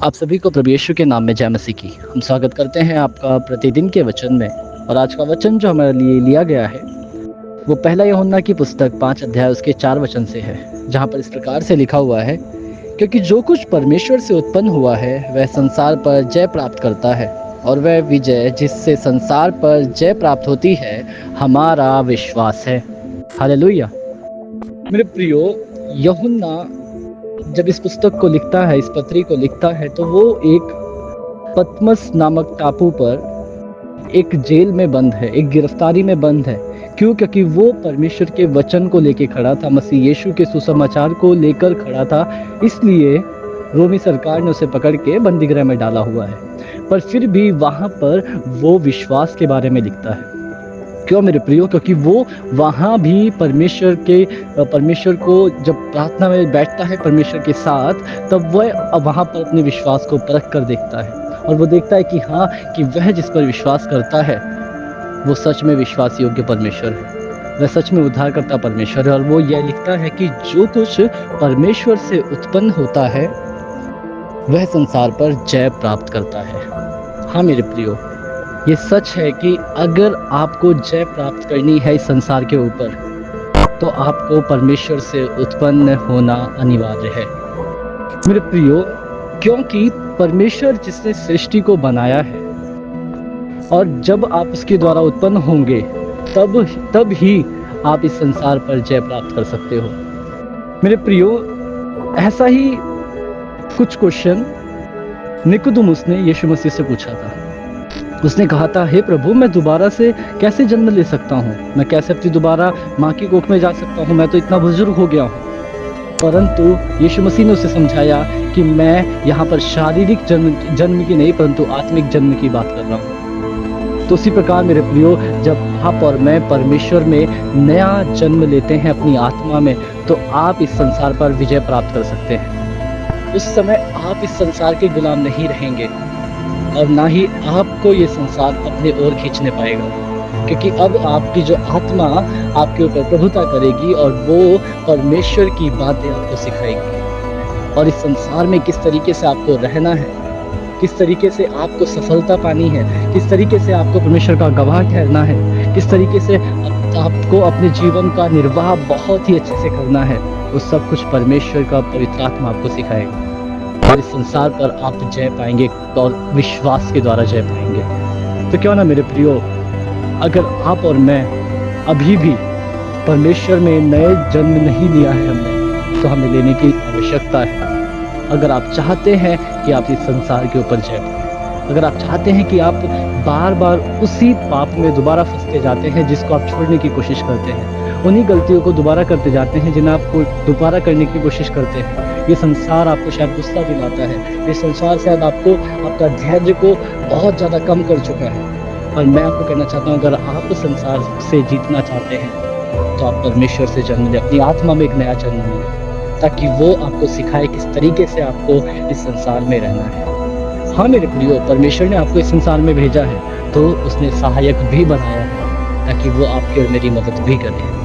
आप सभी को प्रभु यीशु के नाम में जय मसीह की। हम स्वागत करते हैं आपका प्रतिदिन के वचन में। और आज का वचन जो हमारे लिए लिया गया है वो पहला यूहन्ना की पुस्तक 5 अध्याय उसके 4 वचन से है, जहाँ पर इस प्रकार से लिखा हुआ है, क्योंकि जो कुछ परमेश्वर से उत्पन्न हुआ है वह संसार पर जय प्राप्त करता है, और वह विजय जिससे संसार पर जय प्राप्त होती है हमारा विश्वास है। हालेलुया। मेरे प्रियो, यूहन्ना जब इस पुस्तक को लिखता है, इस पत्री को लिखता है, तो वो एक पतमस नामक टापू पर एक जेल में बंद है, एक गिरफ्तारी में बंद है। क्यों? क्योंकि वो परमेश्वर के वचन को लेकर खड़ा था, मसीह यीशु के सुसमाचार को लेकर खड़ा था, इसलिए रोमी सरकार ने उसे पकड़ के बंदीगृह में डाला हुआ है। पर फिर भी वहाँ पर वो विश्वास के बारे में लिखता है। क्यों मेरे प्रियो? क्योंकि वो वहाँ भी परमेश्वर को जब प्रार्थना में बैठता है परमेश्वर के साथ, तब वह वहाँ पर अपने विश्वास को परख कर देखता है, और वो देखता है कि हाँ, कि वह जिस पर विश्वास करता है वो सच में विश्वास योग्य परमेश्वर है, वह सच में उद्धारकर्ता परमेश्वर है। और वो यह लिखता है कि जो कुछ परमेश्वर से उत्पन्न होता है वह संसार पर जय प्राप्त करता है। हाँ मेरे प्रियो, ये सच है कि अगर आपको जय प्राप्त करनी है इस संसार के ऊपर, तो आपको परमेश्वर से उत्पन्न होना अनिवार्य है मेरे प्रियो। क्योंकि परमेश्वर जिसने सृष्टि को बनाया है, और जब आप उसके द्वारा उत्पन्न होंगे तब ही आप इस संसार पर जय प्राप्त कर सकते हो मेरे प्रियो। ऐसा ही कुछ क्वेश्चन निकोदेमुस ने यीशु मसीह से पूछा था। उसने कहा था, हे प्रभु, मैं दोबारा से कैसे जन्म ले सकता हूँ? मैं कैसे अपनी दोबारा माँ की कोख में जा सकता हूँ? मैं तो इतना बुजुर्ग हो गया हूँ। परंतु यीशु मसीह ने उसे समझाया कि मैं यहाँ पर शारीरिक जन्म की नहीं, परंतु आत्मिक जन्म की बात कर रहा हूँ। तो उसी प्रकार मेरे प्रियो, जब आप और मैं परमेश्वर में नया जन्म लेते हैं अपनी आत्मा में, तो आप इस संसार पर विजय प्राप्त कर सकते हैं। उस समय आप इस संसार के गुलाम नहीं रहेंगे, और ना ही आपको ये संसार अपने ओर खींचने पाएगा, क्योंकि अब आपकी जो आत्मा आपके ऊपर प्रभुता करेगी और वो परमेश्वर की बातें आपको सिखाएगी। और इस संसार में किस तरीके से आपको रहना है, किस तरीके से आपको सफलता पानी है, किस तरीके से आपको परमेश्वर का गवाह ठहरना है, किस तरीके से आपको अपने जीवन का निर्वाह बहुत ही अच्छे से करना है, वो सब कुछ परमेश्वर का पवित्र आत्मा आपको सिखाएगा। और इस संसार पर आप जय पाएंगे, और विश्वास के द्वारा जय पाएंगे। तो क्यों ना मेरे प्रियो, अगर आप और मैं अभी भी परमेश्वर में नए जन्म नहीं लिया है हमने, तो हमें लेने की आवश्यकता है। अगर आप चाहते हैं कि आप इस संसार के ऊपर जय पाएं, अगर आप चाहते हैं कि आप बार बार उसी पाप में दोबारा फंसते जाते हैं जिसको आप छोड़ने की कोशिश करते हैं, उन्हीं गलतियों को दोबारा करते जाते हैं जिन्हें आपको दोबारा करने की कोशिश करते हैं, ये संसार आपको शायद गुस्सा दिलाता है, ये संसार शायद आपको आपका धैर्य को बहुत ज़्यादा कम कर चुका है। और मैं आपको कहना चाहता हूँ, अगर आप संसार से जीतना चाहते हैं तो आप परमेश्वर से जन्म लें, अपनी आत्मा में एक नया जन्म लें, ताकि वो आपको सिखाए किस तरीके से आपको इस संसार में रहना है। हाँ मेरे प्रियो, परमेश्वर ने आपको इस संसार में भेजा है, तो उसने सहायक भी बनाया है ताकि वो आपकी और मेरी मदद भी करे।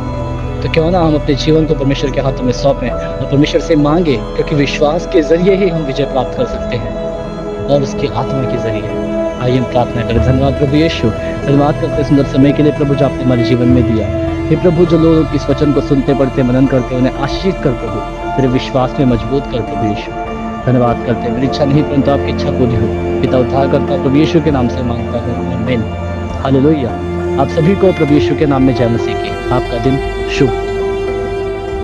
तो क्यों ना हम अपने जीवन को परमेश्वर के हाथों में सौंपें और परमेश्वर से मांगे, क्योंकि विश्वास के जरिए ही हम विजय प्राप्त कर सकते हैं, और उसकी आत्मा के जरिए। आइए हम प्रार्थना करें। धन्यवाद प्रभु यीशु, धन्यवाद करते सुंदर समय के लिए प्रभु जो आपने हमारे जीवन में दिया। हे प्रभु, जो लोग इस वचन को सुनते पढ़ते मनन करते, उन्हें आशीष कर प्रभु, तेरे विश्वास में मजबूत कर प्रभु यीशु। धन्यवाद करते, मेरी इच्छा नहीं परंतु आपकी इच्छा पूरी हो। पिता उद्धार करता प्रभु यीशु के नाम से मांगता हूँ, आमीन। हालेलुया। आप सभी को प्रभु यीशु के नाम में जय मसीह की। आपका दिन शुभ।